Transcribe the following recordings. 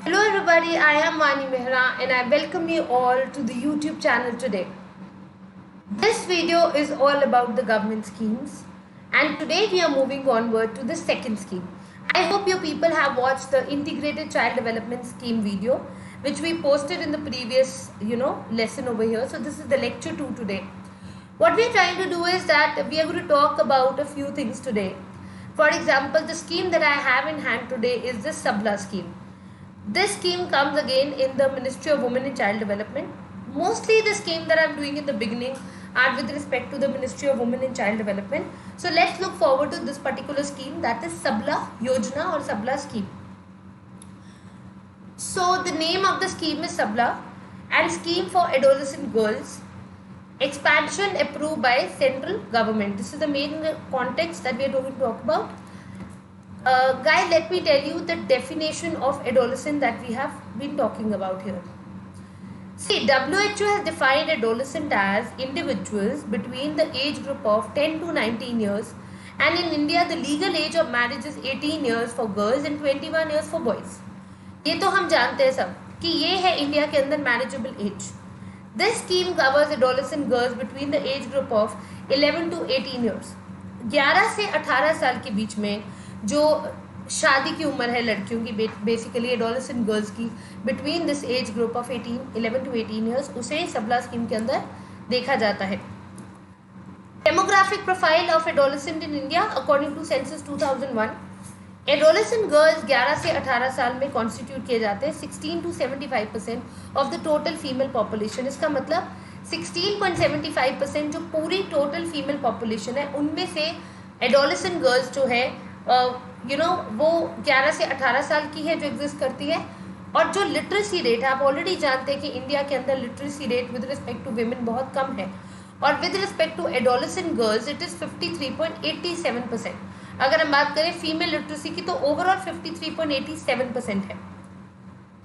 Hello everybody, I am Vani Mehra and I welcome you all to the YouTube channel today. This video is all about the government schemes and today we are moving onward to the second scheme. I hope you people have watched the integrated child development scheme video which we posted in the previous lesson over here. So this is the lecture 2 today. What we are trying to do is that we are going to talk about a few things today. For example, the scheme that I have in hand today is the Sabla scheme. This scheme comes again in the Ministry of Women and Child Development. Mostly the scheme that I am doing in the beginning are with respect to the Ministry of Women and Child Development. So let's look forward to this particular scheme, that is Sabla Yojana or Sabla scheme. So the name of the scheme is Sabla and scheme for adolescent girls. Expansion approved by central government. This is the main context that we are going to talk about. Guys, let me tell you the definition of adolescent that we have been talking about here. See, WHO has defined adolescent as individuals between the age group of 10 to 19 years, and in India the legal age of marriage is 18 years for girls and 21 years for boys. ये तो हम जानते हैं सब कि ये है India के अंदर manageable age. This scheme covers adolescent girls between the age group of 11 to 18 years. 11 से 18 साल के बीच में जो शादी की उम्र है लड़कियों की, बेसिकली एडोलेसेंट गर्ल्स की, between this age group of 11 to 18 years, उसे सबला स्कीम के अंदर देखा जाता है. Demographic profile of adolescent in India according to census 2001, adolescent girls 11 से 18 साल में कॉन्स्टिट्यूट किए जाते हैं 16 to 75% of the total female population. इसका मतलब 16.75% जो पूरी टोटल फीमेल पॉपुलेशन है उनमें से एडोलेसेंट गर्ल्स जो है वो 11 से 18 साल की है जो एग्जिस्ट करती है. और जो लिटरेसी रेट है, आप ऑलरेडी जानते हैं कि इंडिया के अंदर literacy rate with respect to women बहुत कम है और with respect to adolescent girls it is 53.87%. अगर हम बात करें फीमेल लिटरेसी की तो ओवरऑल 53.87% है.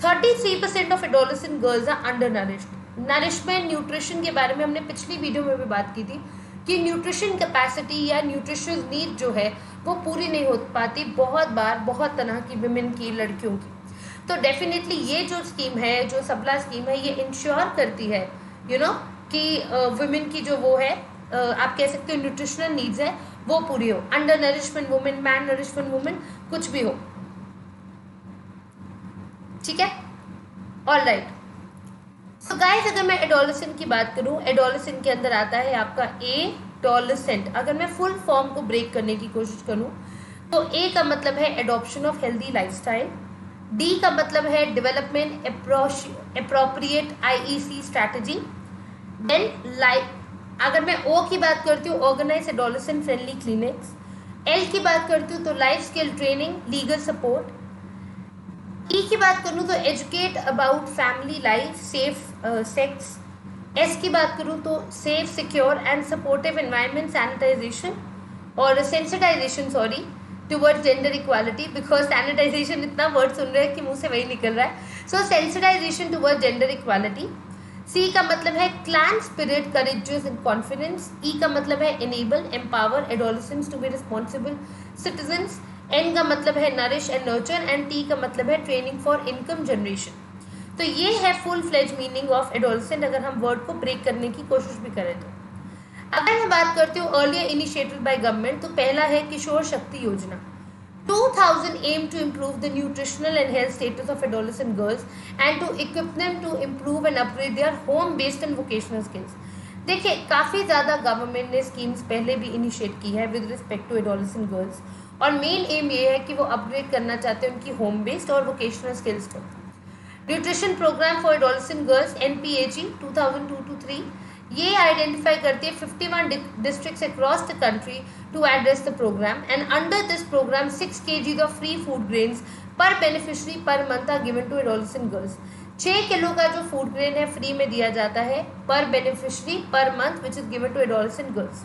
33% of adolescent girls are undernourished. Nourishment nutrition के बारे में हमने पिछली वीडियो में भी बात की थी कि न्यूट्रिशन कैपेसिटी या न्यूट्रिशन नीड जो है वो पूरी नहीं हो पाती बहुत बार बहुत तरह की विमेन की, लड़कियों की. तो डेफिनेटली ये जो स्कीम है, जो सबला स्कीम है, ये इंश्योर करती है कि विमेन की जो वो है, आप कह सकते हो न्यूट्रिशनल नीड्स है वो पूरी हो. Under nourishment women, man nourishment women, कुछ भी हो. ठीक है, ऑल राइट. सो गाइस, अगर मैं एडोलेसेंट की बात करूं, एडोलेसेंट के अंदर आता है आपका एडोलेसेंट. अगर मैं फुल फॉर्म को ब्रेक करने की कोशिश करूं तो ए का मतलब है adoption of healthy lifestyle, D का मतलब है development appropriate IEC strategy, then अगर मैं ओ की बात करती हूँ organise adolescent friendly clinics, L की बात करती हूँ तो life skill training, legal support, E की बात करूँ तो educate about family life, safe sex, S की बात करूँ तो safe secure and supportive environment, sanitisation और sensitisation towards gender equality, because sanitisation इतना वर्ड सुन रहे हैं कि मुंह से वही निकल रहा है. So sensitisation towards gender equality. C का मतलब है clan spirit, courageous and confidence. E का मतलब है enable, empower adolescents to be responsible citizens. N का मतलब है nourish and nurture and T का मतलब है ट्रेनिंग फॉर इनकम जनरेशन. तो ये है full fledge meaning of adolescent अगर हम वर्ड को ब्रेक करने की कोशिश भी करें तो. अगर मैं बात करती हूँ अर्लियर इनिशिएटेड बाय गवर्नमेंट, तो पहला है किशोर Shakti Yojana. 2000 aim to improve the nutritional and health status of adolescent girls and to equip them to improve and upgrade their home based and vocational skills. देखिए, काफ़ी ज़्यादा गवर्नमेंट ने स्कीम्स पहले भी initiate की है with respect to adolescent girls और main aim ये है कि वो अपग्रेड करना चाहते हैं उनकी होम बेस्ड और वोकेशनल स्किल्स को. Nutrition programme for adolescent girls NPHE 2002-3 ये आइडेंटिफाई करती है 51 districts across the country to address the programme and under this programme 6 kg of free food grains per beneficiary per month are given to adolescent girls. 6 kilo का जो food grain है free में दिया जाता है per beneficiary per month which is given to adolescent girls.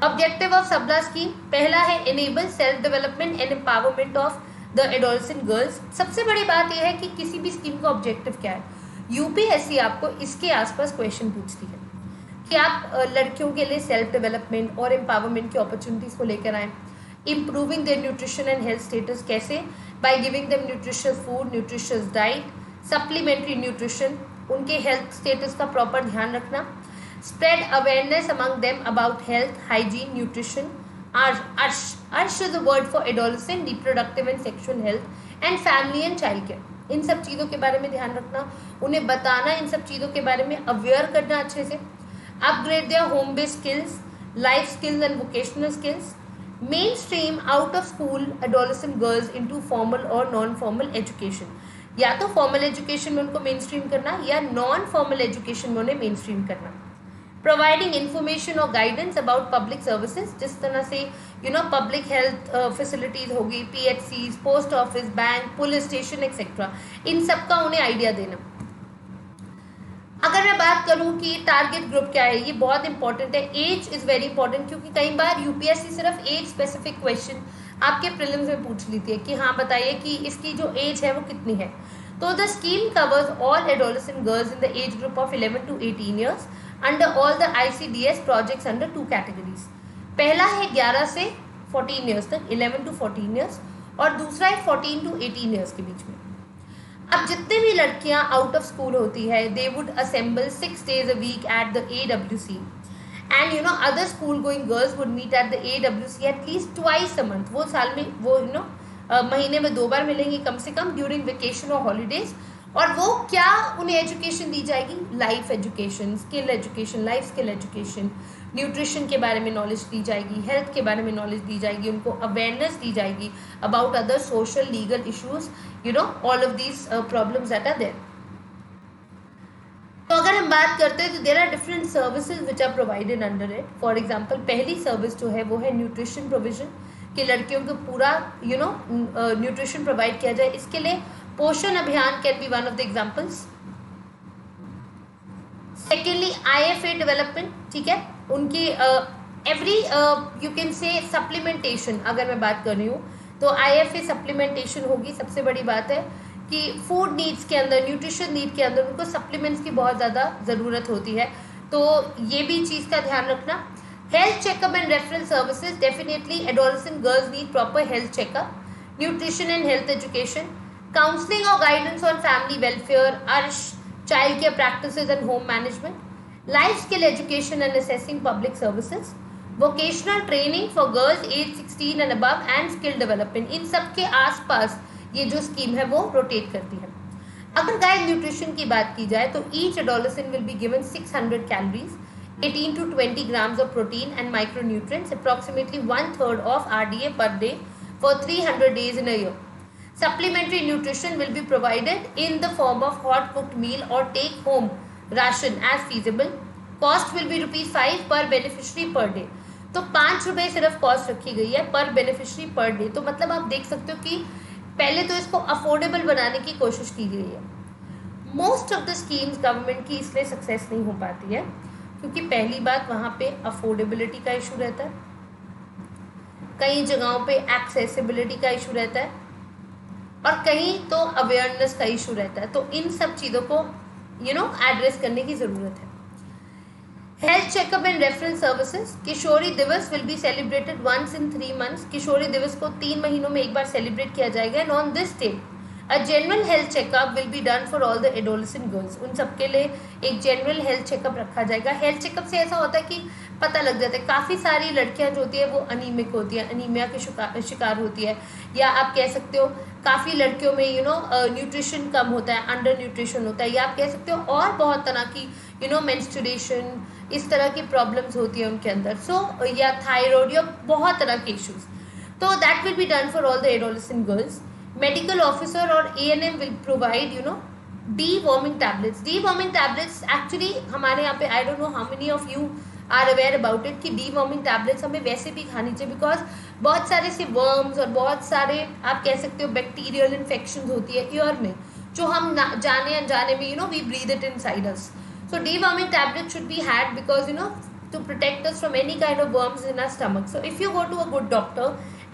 Objective of Sabla scheme, पहला है enable self development and empowerment of the adolescent girls. सबसे बड़ी बात यह है कि किसी भी स्कीम का ऑब्जेक्टिव क्या है. यूपीएससी आपको इसके आसपास क्वेश्चन पूछती है कि आप लड़कियों के लिए सेल्फ डेवलपमेंट और एम्पावरमेंट की अपॉर्चुनिटीज़ को लेकर आएँ. improving their nutrition and health status कैसे? By giving them nutritious food, nutritious diet, supplementary nutrition, उनके health status का proper ध्यान रखना, spread awareness among them about health, hygiene, nutrition. Arsh is a word for adolescent, reproductive and sexual health and family and child care. इन सब चीज़ों के बारे में ध्यान रखना, उन्हें बताना, इन सब चीज़ों के बारे में अवेयर करना अच्छे से. Upgrade their home based skills, life skills and vocational skills. Main stream out of school adolescent girls into formal और नॉन फॉर्मल एजुकेशन. या तो फॉर्मल एजुकेशन में उनको मेन स्ट्रीम करना या नॉन फॉर्मल एजुकेशन में उन्हें मेन स्ट्रीम करना. प्रोवाइडिंग इन्फॉर्मेशन और गाइडेंस अबाउट पब्लिक सर्विसेज, जिस तरह से पब्लिक हेल्थ फैसिलिटीज़ होगी, PHCs, post office, bank, police station etcetera, इन सब का उन्हें आइडिया देना. अगर मैं बात करूं कि टारगेट ग्रुप क्या है, ये बहुत इंपॉर्टेंट है. एज इज़ वेरी इंपॉर्टेंट, क्योंकि कई बार UPSC सिर्फ एज स्पेसिफिक क्वेश्चन आपके प्रीलिम्स में पूछ लेती है कि हाँ बताइए कि इसकी जो एज है वो कितनी है. तो the scheme covers all adolescent girls in the age group of 11 to 18 years under all the ICDS projects under 2 categories. पहला है 11 से 14 ईयर्स तक, 11 to 14 ईयर्स, और दूसरा है 14 to 18 ईयर्स के बीच में. अब जितने भी लड़कियां आउट ऑफ स्कूल होती है, they would assemble 6 days a week at the AWC, and other school going girls would meet at the AWC at least twice a month. वो साल में वो महीने में 2 बार मिलेंगी कम से कम ड्यूरिंग वेकेशन और हॉलीडेज. और वो क्या उन्हें एजुकेशन दी जाएगी? Life education, skill education, life skill education, nutrition के बारे में नॉलेज दी जाएगी, हेल्थ के बारे में नॉलेज दी जाएगी, उनको अवेयरनेस दी जाएगी about other social legal issues, all of these problems that are there. तो अगर हम बात करते हैं तो there are different services which are provided under it. For example, पहली सर्विस जो है वो है न्यूट्रिशन प्रोविजन, कि लड़कियों को पूरा न्यूट्रिशन प्रोवाइड किया जाए. इसके लिए पोषण अभियान can be one of the examples. Secondly, IFA development, ठीक है, उनकी every you can say supplementation. अगर मैं बात कर रही हूँ तो IFA सप्लीमेंटेशन होगी. सबसे बड़ी बात है कि फूड नीड्स के अंदर, न्यूट्रिशन नीड के अंदर उनको सप्लीमेंट्स की बहुत ज़्यादा ज़रूरत होती है, तो ये भी चीज़ का ध्यान रखना. Health checkup and referral services, definitely adolescent girls need proper health checkup. Nutrition and health education, counseling or guidance on family welfare, ARSH, child care practices and home management, life skill education and assessing public services, vocational training for girls age 16 and above and skill development. इन सब के आसपास ये जो scheme है वो rotate करती है. अगर गाइस न्यूट्रिशन की बात की जाए तो each adolescent will be given 600 calories, 18 to 20 grams of protein and micronutrients, approximately 1/3 of RDA per day for 300 days in a year. Supplementary nutrition will be provided in the form of hot cooked meal or take home ration as feasible. Cost will be ₹5 per beneficiary per day. तो ₹5 सिर्फ cost रखी गई है per beneficiary per day. तो मतलब आप देख सकते हो कि पहले तो इसको अफोर्डेबल बनाने की कोशिश की गई है. Most of the schemes government की इसलिए सक्सेस नहीं हो पाती है क्योंकि पहली बात वहाँ पे अफोर्डेबिलिटी का इशू रहता है, कई जगहों पे एक्सेसिबिलिटी का इशू रहता है और कहीं तो अवेयरनेस का इशू रहता है. तो इन सब चीज़ों को एड्रेस करने की ज़रूरत है. Health checkup and referral services, किशोरी दिवस will be celebrated once in 3 months. किशोरी दिवस को 3 महीनों में एक बार सेलिब्रेट किया जाएगा. And on this day a general health checkup will be done for all the adolescent girls. उन सबके लिए एक जनरल हेल्थ चेकअप रखा जाएगा. हेल्थ चेकअप से ऐसा होता है कि पता लग जाता है. काफ़ी सारी लड़कियां जो होती है वो अनीमिक होती है, अनीमिया के शिकार होती है, या आप कह सकते हो काफ़ी लड़कियों में न्यूट्रिशन कम होता है, अंडर न्यूट्रिशन होता है, या आप कह सकते हो और बहुत तरह की मेंस्ट्रुएशन, इस तरह की प्रॉब्लम्स होती है उनके अंदर. सो या थायराइड या बहुत तरह के इश्यूज. तो that will be done for all the adolescent girls. Medical officer और ANM will provide deworming tablets. Deworming tablets actually हमारे यहाँ पे I don't know how many of you are aware about it कि deworming tablets हमें वैसे भी खानी चाहिए बिकॉज बहुत सारे से वर्म्स और बहुत सारे आप कह सकते हो बैक्टीरियल इन्फेक्शन होती है ईयर में जो हम जाने अनजाने में we breathe it inside us. So deworming tablet should be had because to protect us from any kind of worms in our stomach. So if you go to a good doctor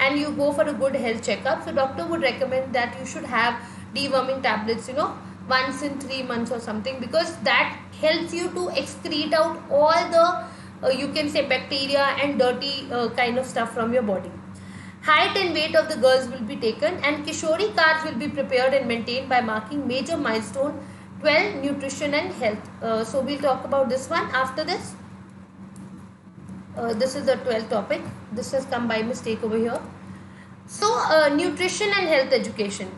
and you go for a good health checkup, so doctor would recommend that you should have deworming tablets once in 3 months or something, because that helps you to excrete out all the you can say bacteria and dirty kind of stuff from your body. Height and weight of the girls will be taken, and Kishori cards will be prepared and maintained by marking major milestone 12, nutrition and health. So we'll talk about this one after this. This is the 12th topic. This has come by mistake over here. So nutrition and health education.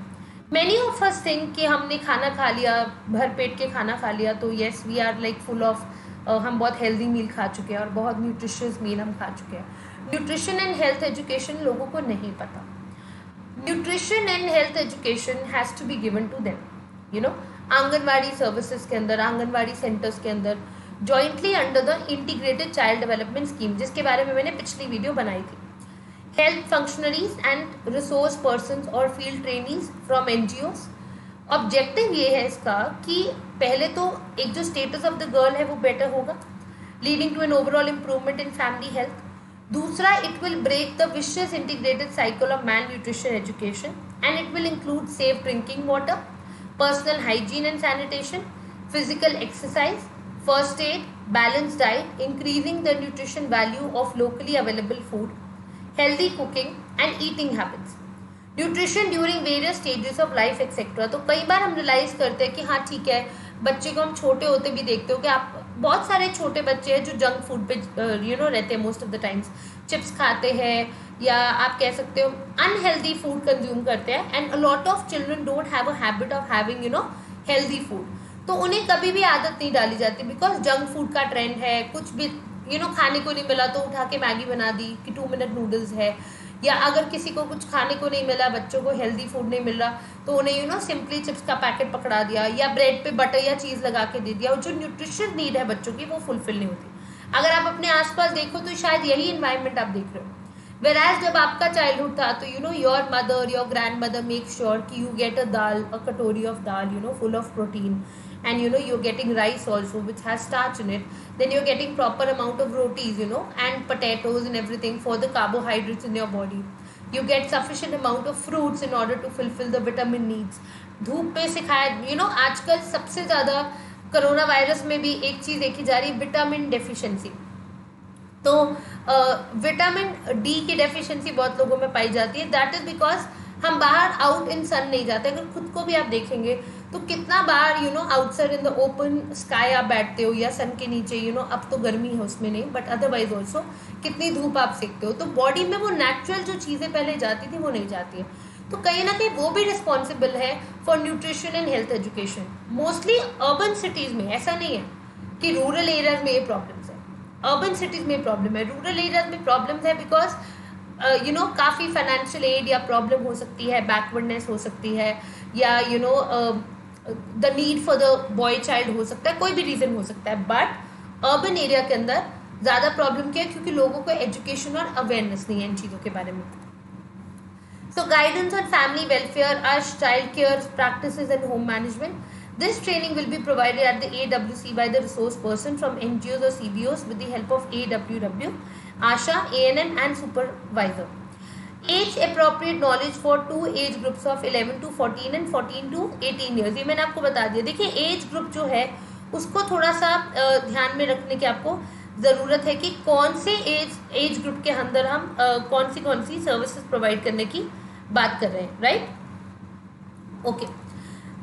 Many of us think कि हमने खाना खा लिया, भर पेट के खाना खा लिया, तो yes we are like full of हम बहुत हेल्दी मील खा चुके हैं और बहुत न्यूट्रिशियस मील हम खा चुके हैं. न्यूट्रिशन एंड हेल्थ एजुकेशन लोगों को नहीं पता. Nutrition and health education has to be given to them, you know, anganwadi services के अंदर, आंगनवाड़ी सेंटर्स के अंदर, jointly under the integrated child development scheme, जिसके बारे में मैंने पिछली वीडियो बनाई थी. Health functionaries and resource persons और field trainees from NGOs. Objective ये है इसका कि पहले तो एक जो स्टेटस ऑफ द गर्ल है वो बेटर होगा, leading to an overall improvement in family health. दूसरा, it will break the vicious integrated cycle of malnutrition education and it will include safe drinking water, personal hygiene and sanitation, physical exercise, first aid, balance diet, increasing the nutrition value of locally available food, healthy cooking and eating habits, nutrition during various stages of life etcetera. तो कई बार हम realise करते हैं कि हाँ ठीक है, बच्चे को हम छोटे होते भी देखते हो कि आप बहुत सारे छोटे बच्चे हैं जो जंक फूड पे रहते हैं most of the times, chips खाते हैं या आप कह सकते हो अनहेल्दी फूड कंज्यूम करते हैं. And a lot of children don't have a habit of having healthy food. तो उन्हें कभी भी आदत नहीं डाली जाती बिकॉज जंक फूड का ट्रेंड है. कुछ भी खाने को नहीं मिला तो उठा के मैगी बना दी कि 2 मिनट नूडल्स है, या अगर किसी को कुछ खाने को नहीं मिला, बच्चों को हेल्दी फूड नहीं मिल रहा, तो उन्हें सिंपली चिप्स का पैकेट पकड़ा दिया या ब्रेड पे बटर या चीज़ लगा के दे दिया, और जो न्यूट्रिशन नीड है बच्चों की वो फुलफिल नहीं होती. अगर आप अपने आसपास देखो तो शायद यही इन्वायरमेंट आप देख रहे हो. वेराज जब आपका चाइल्डहुड था तो your mother, your grand mother make sure कि यू गेट अ कटोरी of dal full of protein, and you're getting rice also which has starch in it. Then you're getting proper amount of rotis and potatoes and everything for the carbohydrates in your body. You get sufficient amount of fruits in order to fulfill the vitamin needs. धूप पे सिखाया आजकल सबसे ज़्यादा corona virus में भी एक चीज़ देखी जा रही है, विटामिन डेफिशिएंसी. तो विटामिन डी की डेफिशिएंसी बहुत लोगों में पाई जाती है. दैट इज बिकॉज हम बाहर आउट इन सन नहीं जाते. अगर खुद को भी आप देखेंगे तो कितना बार outside in the open sky आप बैठते हो या सन के नीचे. अब तो गर्मी है उसमें नहीं, बट अदरवाइज ऑल्सो कितनी धूप आप सेकते हो, तो बॉडी में वो नेचुरल जो चीज़ें पहले जाती थी वो नहीं जाती है. तो कहीं ना कहीं वो भी रिस्पॉन्सिबल है for nutrition and health education. Mostly urban cities में, ऐसा नहीं है कि रूरल एरियाज में ये प्रॉब्लम्स है. अर्बन सिटीज़ में प्रॉब्लम है, रूरल एरियाज में प्रॉब्लम्स है बिकॉज काफ़ी फाइनेंशियल एड या प्रॉब्लम हो सकती है, बैकवर्डनेस हो सकती है, या the need for the boy child हो सकता है, कोई भी रीज़न हो सकता है. बट अर्बन एरिया के अंदर ज़्यादा प्रॉब्लम क्या है, क्योंकि लोगों को एजुकेशन और अवेयरनेस नहीं है इन चीज़ों के बारे में. So guidance on family welfare, or child care practices and home management. This training will be provided at the AWC by the resource person from NGOs or CBOs with the help of AWW, ASHA, ANM and supervisor. Age appropriate knowledge for 2 age groups of 11 to 14 and 14 to 18 years. ये मैंने आपको बता दिया. देखिए age group जो है उसको थोड़ा सा ध्यान में रखने की आपको ज़रूरत है कि कौन से एज ग्रुप के अंदर हम कौन सी सर्विसेज प्रोवाइड करने की बात कर रहे हैं. Right, okay.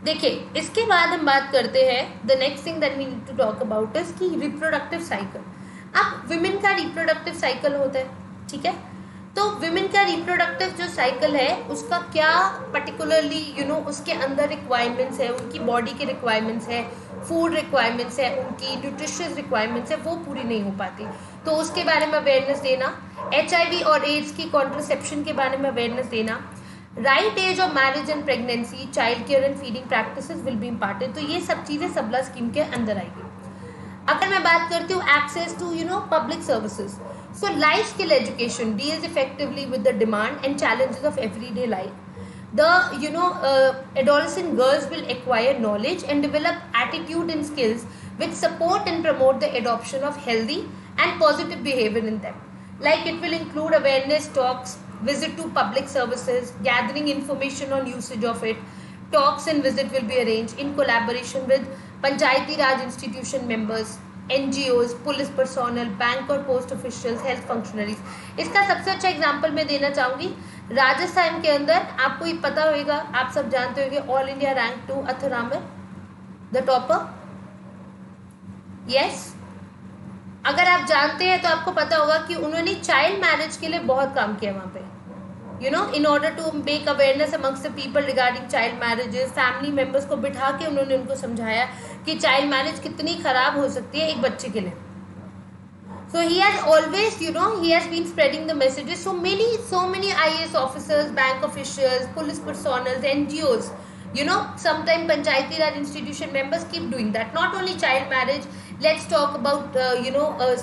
देखिए इसके बाद हम बात करते हैं the next thing that we need to talk about is कि रिप्रोडक्टिव साइकिल. अब विमेन का रिप्रोडक्टिव साइकिल होता है, ठीक है. तो विमेन का रिप्रोडक्टिव जो साइकिल है उसका क्या पर्टिकुलरली उसके अंदर रिक्वायरमेंट्स है, उनकी बॉडी के रिक्वायरमेंट्स है, फूड रिक्वायरमेंट्स है, उनकी न्यूट्रिशियस रिक्वायरमेंट्स है, वो पूरी नहीं हो पाती. तो उसके बारे में अवेयरनेस देना, HIV और एड्स की कॉन्ट्रासेप्शन के बारे में अवेयरनेस देना, right age of marriage and pregnancy, child care and feeding practices will be important. तो ये सब चीज़ें सबला स्कीम के अंदर आएगी. अगर मैं बात करती हूँ access to public services, so life skill education deals effectively with the demand and challenges of everyday life. The adolescent girls will acquire knowledge and develop attitude and skills which support and promote the adoption of healthy and positive behavior in them. Like it will include awareness talks, visit to public services, gathering information on usage of it. Talks and visit will be arranged in collaboration with Panchayati Raj institution members, NGOs, police personnel, bank और post officials, health functionaries. इसका सबसे अच्छा example मैं देना चाहूँगी राजस्थान के अंदर आपको ये पता होगा, आप सब जानते होंगे, ऑल इंडिया रैंक 2 अथुरामर द टॉपर। यस, अगर आप जानते हैं तो आपको पता होगा कि उन्होंने चाइल्ड मैरिज के लिए बहुत काम किया वहाँ पे, you know, in order to make awareness amongst the people regarding child marriages. Family members को बिठा के उन्होंने उनको समझाया कि चाइल्ड मैरिज कितनी खराब हो सकती है एक बच्चे के लिए। So he has always, you know, he has been spreading the messages. So many IAS officers, bank officials, police personnel, NGOs, you know, sometimes Panchayati Raj institution members keep doing that. Not only child marriage, let's talk about,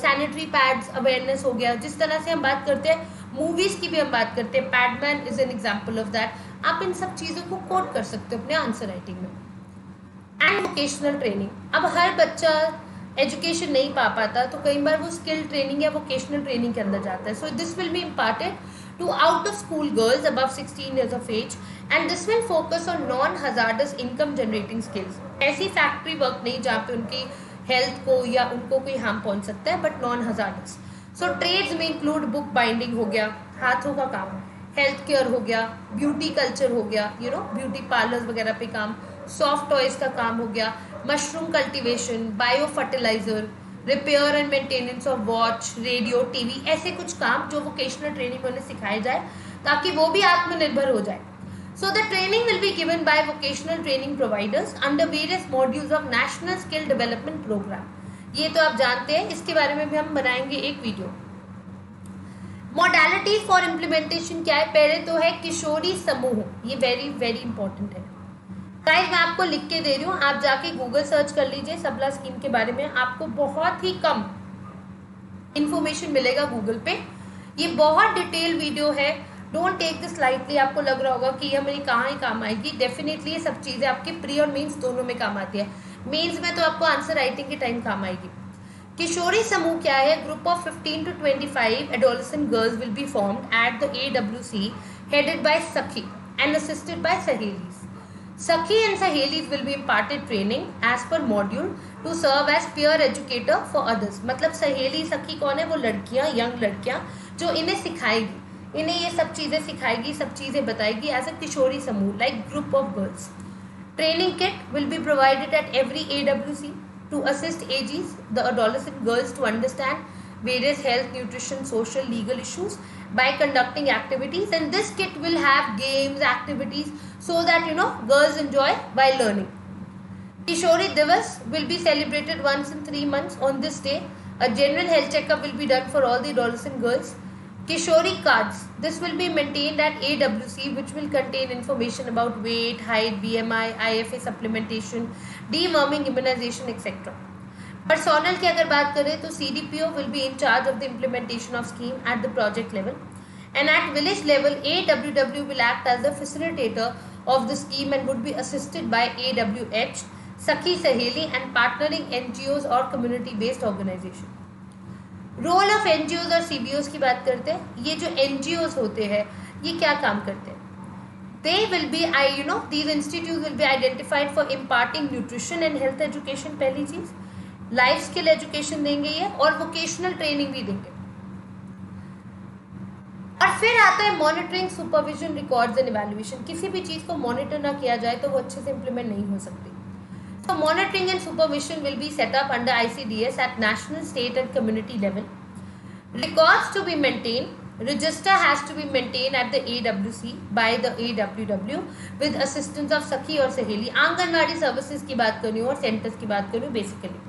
sanitary pads awareness हो गया। जिस तरह से हम बात करते हैं, movies की भी हम बात करते हैं, Padman is an example of that. आप इन सब चीज़ों को कोट कर सकते हो अपने आंसर राइटिंग में। एंड वोकेशनल ट्रेनिंग, अब हर बच्चा एजुकेशन नहीं पा पाता तो कई बार वो स्किल ट्रेनिंग या वोकेशनल ट्रेनिंग के अंदर जाता है। So this will be imparted to out of school girls above 16 years of age and this will focus on non hazardous income generating skills. ऐसी फैक्ट्री वर्क नहीं जहाँ पे उनकी हेल्थ को या उनको कोई हार्म पहुंच सकता है, but non hazardous. So trades में इंक्लूड बुक बाइंडिंग हो गया, हाथों का काम, हेल्थ केयर हो गया, ब्यूटी कल्चर हो गया, यू नो, ब्यूटी पार्लर्स वगैरह पे काम, सॉफ्ट टॉयज का काम हो गया, mushroom cultivation, bio fertilizer, repair and maintenance of watch, radio, TV, ऐसे कुछ काम जो वोकेशनल ट्रेनिंग में उन्हें सिखाए जाए ताकि वो भी आत्मनिर्भर हो जाए। So the training will be given by vocational training providers under various modules of National Skill Development Program. ये तो आप जानते हैं, इसके बारे में भी हम बनाएंगे एक वीडियो। मॉडलिटी फॉर इम्प्लीमेंटेशन क्या है? पहले तो है किशोरी समूह, ये वेरी वेरी इंपॉर्टेंट है गाइस, मैं आपको लिख के दे रही हूँ, आप जाके गूगल सर्च कर लीजिए सबला स्कीम के बारे में, आपको बहुत ही कम इंफॉर्मेशन मिलेगा गूगल पे। ये बहुत डिटेल वीडियो है, डोंट टेक दिस लाइटली। आपको लग रहा होगा कि ये मेरी कहाँ ही काम आएगी, डेफिनेटली ये सब चीज़ें आपके प्री और मेंस दोनों में काम आती है। मेंस में तो आपको आंसर राइटिंग के टाइम काम आएगी। किशोरी समूह क्या है? Group of 15 to 25 adolescent girls will be formed at the AWC headed by Sakhi and assisted by Sahelis. Sakhi and Sahelis will be imparted training as per module to serve as peer educator for others. मतलब सहेली सखी कौन है? वो लड़कियां, young लड़कियां जो इन्हें सिखाएगी, इन्हें ये सब चीज़ें सिखाएगी, सब चीज़ें बताएगी एज अ किशोरी समूह, like group of girls. Training kit will be provided at every AWC to assist AGs, the adolescent girls, to understand various health, nutrition, social, legal issues by conducting activities, and this kit will have games, activities, so that, you know, girls enjoy while learning. Kishori Divas will be celebrated once in 3 months. On this day, a general health checkup will be done for all the adolescent girls. Kishori cards, this will be maintained at AWC, which will contain information about weight, height, BMI, IFA supplementation, deworming, immunization, etc. Personnel की अगर बात करें तो CDPO will be in charge of the implementation of scheme at the project level, and at village level AWW will act as the facilitator of the scheme and would be assisted by AWH, Sakhi Saheli and partnering NGOs or community based organization. Role of NGOs और CBOs की बात करते हैं। ये जो NGOs होते हैं ये क्या काम करते हैं? They will be, these institutes will be identified for imparting nutrition and health education, पहली चीज, लाइफ स्किल एजुकेशन देंगे ये, और वोकेशनल ट्रेनिंग भी देंगे। और फिर आता है monitoring, supervision, records and evaluation. किसी भी चीज़ को मॉनिटर ना किया जाए तो वो अच्छे से इम्प्लीमेंट नहीं हो सकती। So monitoring and supervision will be set up under ICDS at national, state and community level. Records to be maintained. Register has to be maintained at the AWC by the AWW with assistance of Sakhi और सहेली। Anganwadi services की बात करूँ और centres की बात करूँ basically.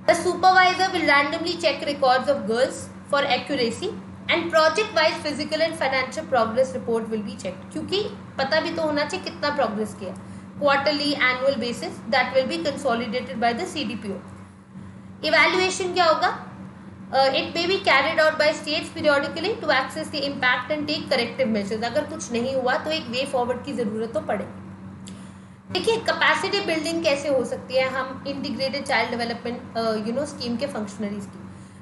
The supervisor will randomly check records of girls for accuracy and project-wise physical and financial progress report will be checked. क्योंकि पता भी तो होना चाहिए कितना प्रोग्रेस किया। Quarterly, annual basis that will be consolidated by the CDPO. Evaluation क्या होगा? It may be carried out by states periodically to assess the impact and take corrective measures. अगर कुछ नहीं हुआ तो एक वे फॉरवर्ड की ज़रूरत तो पड़ेगी। देखिए कैपेसिटी बिल्डिंग कैसे हो सकती है हम इंटीग्रेटेड चाइल्ड डेवलपमेंट स्कीम के फंक्शनरीज की।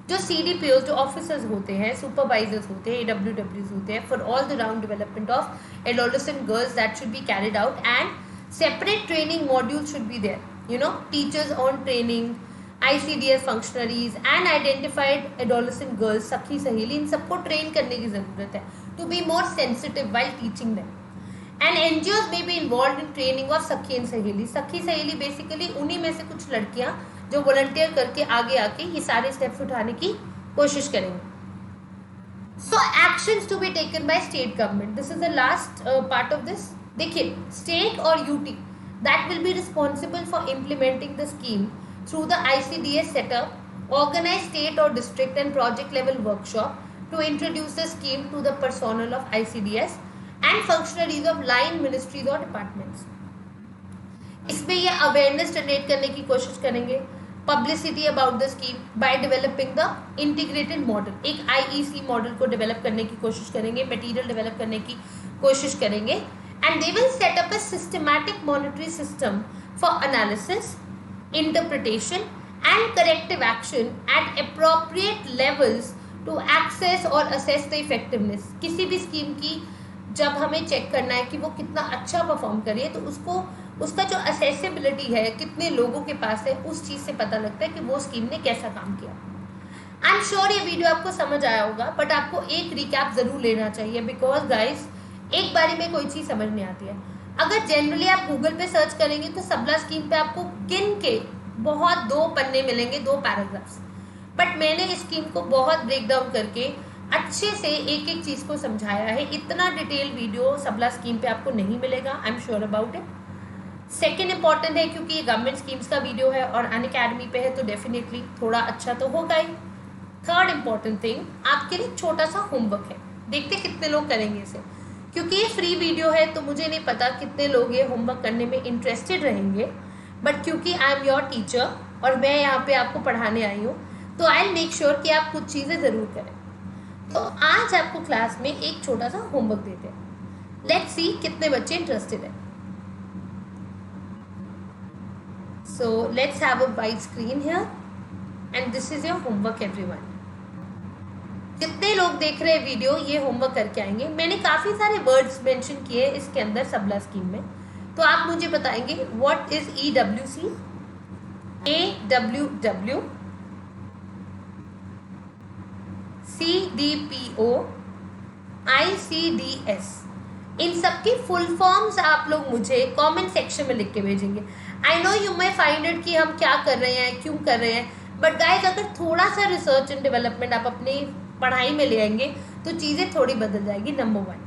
जो CDPOs, जो ऑफिसर्स होते हैं, सुपरवाइजर्स होते हैं, AWWs होते हैं, for all the round development of adolescent girls that should be carried out, and separate training modules should be there, teachers on training, ICDS functionaries and identified adolescent girls, सखी सहेली, इन सबको train करने की ज़रूरत है to be more sensitive while teaching them. And NGOs may be involved in training of सखी and सहेली. सखी सहेली बेसिकली उन्हीं में से कुछ लड़कियां जो वॉलंटियर करके आगे आके ये सारे स्टेप्स उठाने की कोशिश करेंगे. So actions to be taken by state government. This is the last part of this. देखिए, state और UT that will be responsible for implementing the scheme through the ICDS setup, organize state or district and project level workshop to introduce the scheme to the personnel of ICDS and functionaries of line ministries or departments. इसमें ये awareness generate करने की कोशिश करेंगे, publicity about the scheme by developing the integrated model. एक IEC model को develop करने की कोशिश करेंगे, मटेरियल डेवलप करने की कोशिश करेंगे, and they will set up a systematic monitory system for analysis, interpretation and corrective action at appropriate levels to access और असेस द इफेक्टिवनेस. किसी भी स्कीम की जब हमें चेक करना है कि वो कितना अच्छा परफॉर्म करे, तो उसका जो असेसिबिलिटी है, कितने लोगों के पास है, उस चीज़ से पता लगता है कि वो स्कीम ने कैसा काम किया. आई एम श्योर ये वीडियो आपको समझ आया होगा, बट आपको एक रिकैप ज़रूर लेना चाहिए, बिकॉज गाइस एक बारी में कोई चीज़ समझ नहीं आती है. अगर जनरली आप गूगल पे सर्च करेंगे तो सबला स्कीम पे आपको गिन के बहुत 2 पन्ने मिलेंगे, 2 पैराग्राफ्स. बट मैंने इस स्कीम को बहुत ब्रेक डाउन करके अच्छे से एक एक चीज़ को समझाया है. इतना डिटेल वीडियो सबला स्कीम पे आपको नहीं मिलेगा, I am sure about it. Second important है क्योंकि ये गवर्नमेंट स्कीम्स का वीडियो है और अनअकैडमी पे है, तो डेफिनेटली थोड़ा अच्छा तो होगा ही. थर्ड इंपॉर्टेंट थिंग, आपके लिए छोटा सा होमवर्क है, देखते कितने लोग करेंगे इसे. क्योंकि ये फ्री वीडियो है तो मुझे नहीं पता कितने लोग ये होमवर्क करने में इंटरेस्टेड रहेंगे, बट क्योंकि आई एम योर टीचर और मैं यहाँ पे आपको पढ़ाने आई हूँ, तो आई विल मेक श्योर कि आप कुछ चीज़ें ज़रूर करें. तो आज आपको क्लास में एक छोटा सा होमवर्क देते हैं. लेट्स सी कितने बच्चे इंटरेस्टेड हैं. So let's have a wide screen here and this is your homework everyone. कितने लोग देख रहे हैं वीडियो, ये होमवर्क करके आएंगे. मैंने काफ़ी सारे वर्ड्स मेंशन किए इसके अंदर सबला स्कीम में, तो आप मुझे बताएंगे what is EWC, AWW, CDPO, ICDS. इन सब की फुल फॉर्म्स आप लोग मुझे कमेंट सेक्शन में लिख के भेजेंगे. I know you may find it कि हम क्या कर रहे हैं, क्यों कर रहे हैं, बट गाइज अगर थोड़ा सा रिसर्च एंड डेवलपमेंट आप अपनी पढ़ाई में ले आएंगे तो चीज़ें थोड़ी बदल जाएगी. नंबर 1.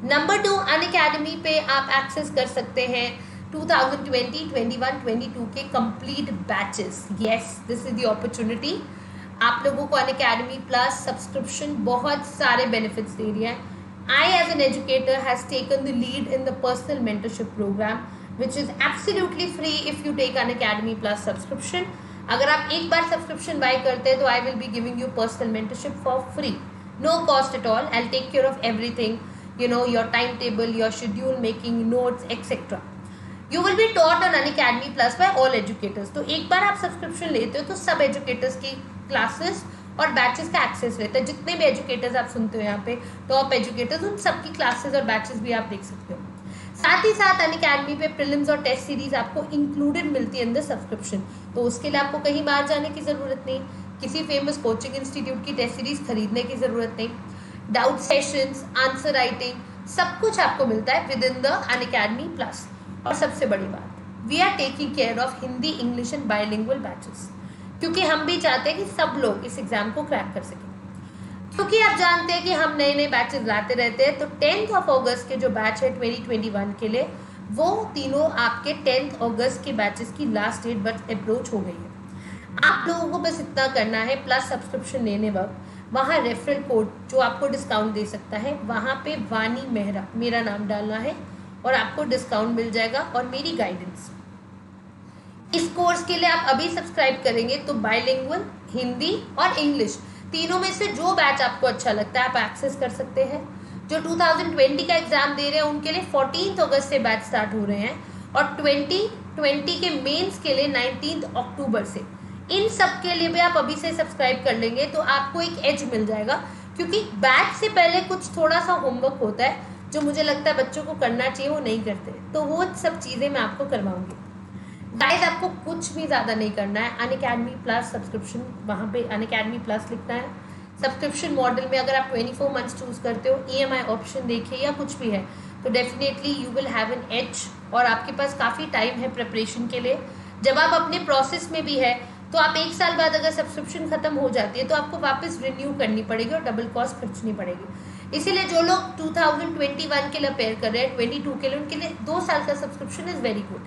नंबर 2, अनअकैडमी पे आप एक्सेस कर सकते हैं 2020, 21, 22 के complete batches. Yes, this is the opportunity. आप लोगों को अनअकैडमी प्लस सब्सक्रिप्शन बहुत सारे बेनिफिट्स दे रही है. I as an educator has taken the lead in the personal mentorship program which is absolutely free if you take an Academy Plus subscription. अगर आप एक बार सब्सक्रिप्शन बाय करते हैं तो I will be giving you personal mentorship for free, no cost at all. I'll take care of everything, you know, your timetable, your schedule making, notes, etc. You will be taught on Unacademy Plus by all educators. तो एक बार आप subscription लेते हो तो सब educators की classes और batches का एक्सेस रहता है. जितने भी एजुकेटर्स आप सुनते हो यहाँ पे, टॉप एजुकेटर्स, उन सबकी क्लासेस और बैचेस भी आप देख सकते हो. साथ ही साथ अनअकैडमी पे प्रीलिम्स और टेस्ट सीरीज आपको इंक्लूडेड मिलती है अंदर सब्सक्रिप्शन. तो उसके लिए आपको कहीं बाहर जाने की ज़रूरत नहीं, किसी फेमस कोचिंग इंस्टीट्यूट की टेस्ट सीरीज खरीदने की ज़रूरत नहीं. डाउट सेशंस, आंसर राइटिंग, सब कुछ आपको मिलता है within the Unacademy plus. और सबसे बड़ी बात, we are taking care of Hindi, English and bilingual batches, क्योंकि हम भी चाहते हैं कि सब लोग इस एग्ज़ाम को क्रैक कर सकें. क्योंकि आप जानते हैं कि हम नए नए बैचेस लाते रहते हैं. तो 10th of August के जो बैच है 2021 के लिए, वो तीनों आपके 10th August के बैचेस की लास्ट डेट बस अप्रोच हो गई है. आप लोगों को बस इतना करना है, प्लस सब्सक्रिप्शन लेने वक्त वहाँ रेफरल कोड जो आपको डिस्काउंट दे सकता है, वहाँ पे वानी मेहरा मेरा नाम डालना है और आपको डिस्काउंट मिल जाएगा और मेरी गाइडेंस. इस कोर्स के लिए आप अभी सब्सक्राइब करेंगे तो बायलिंगुअल, हिंदी और इंग्लिश तीनों में से जो बैच आपको अच्छा लगता है आप एक्सेस कर सकते हैं. जो 2020 का एग्जाम दे रहे हैं उनके लिए 14th अगस्त से बैच स्टार्ट हो रहे हैं और 2020 के मेंस के लिए 19th अक्टूबर से. इन सब के लिए भी आप अभी से सब्सक्राइब कर लेंगे तो आपको एक एज मिल जाएगा, क्योंकि बैच से पहले कुछ थोड़ा सा होमवर्क होता है जो मुझे लगता है बच्चों को करना चाहिए, वो नहीं करते. तो वो सब चीज़ें मैं आपको करवाऊंगी. गाइस, आपको कुछ भी ज़्यादा नहीं करना है. अनअकैडमी प्लस सब्सक्रिप्शन, वहाँ पे अनअकैडमी प्लस लिखना है, सब्सक्रिप्शन मॉडल में अगर आप 24 मंथ्स चूज करते हो, EMI ऑप्शन देखिए या कुछ भी है, तो definitely you will have an edge और आपके पास काफ़ी टाइम है प्रिपरेशन के लिए। जब आप अपने प्रोसेस में भी है तो आप 1 साल बाद अगर सब्सक्रिप्शन खत्म हो जाती है तो आपको वापस रिन्यू करनी पड़ेगी और डबल कॉस्ट खर्चनी पड़ेगी। इसीलिए जो लोग 2021 के लिए अपेयर कर रहे हैं, 22 के लिए, उनके लिए 2 साल का सब्सक्रिप्शन इज़ वेरी गुड,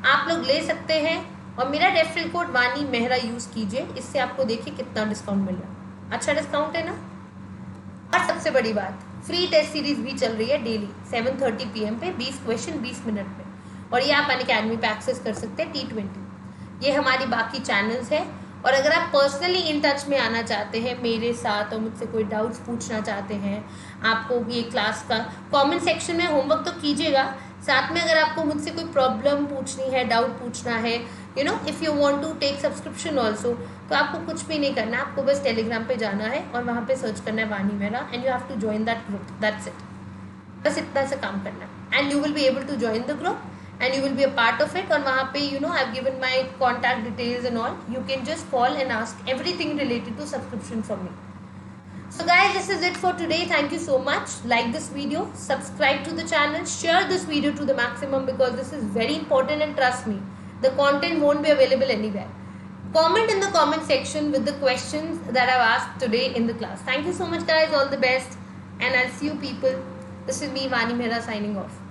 आप लोग ले सकते हैं। और मेरा रेफरल कोड वानी मेहरा यूज़ कीजिए, इससे आपको देखिए कितना डिस्काउंट मिल रहा है, अच्छा डिस्काउंट है ना। और सबसे बड़ी बात, फ्री टेस्ट सीरीज भी चल रही है डेली 7:30 PM पे, 20 क्वेश्चन 20 मिनट में, और ये आप अनअकैडमी पे एक्सेस कर सकते हैं T20। ये हमारी बाकी चैनल्स है। और अगर आप पर्सनली इन टच में आना चाहते हैं मेरे साथ और मुझसे कोई डाउट्स पूछना चाहते हैं, आपको ये क्लास का कमेंट सेक्शन में होमवर्क तो कीजिएगा, साथ में अगर आपको मुझसे कोई प्रॉब्लम पूछनी है, डाउट पूछना है, you know if you want to take subscription also, तो आपको कुछ भी नहीं करना, आपको बस टेलीग्राम पे जाना है और वहाँ पे सर्च करना है Vani Mehra and you have to join that group, that's it. बस इतना सा काम करना है and you will be able to join the group and you will be a part of it। और वहाँ पे you know I've given my contact details and all, you can just call and ask everything related to subscription from me। So guys, this is it for today, thank you so much, like this video, subscribe to the channel, share this video to the maximum because this is very important and trust me, the content won't be available anywhere। Comment in the comment section with the questions that I've asked today in the class। Thank you so much guys, all the best and I'll see you people। This is me Vani Mehra signing off।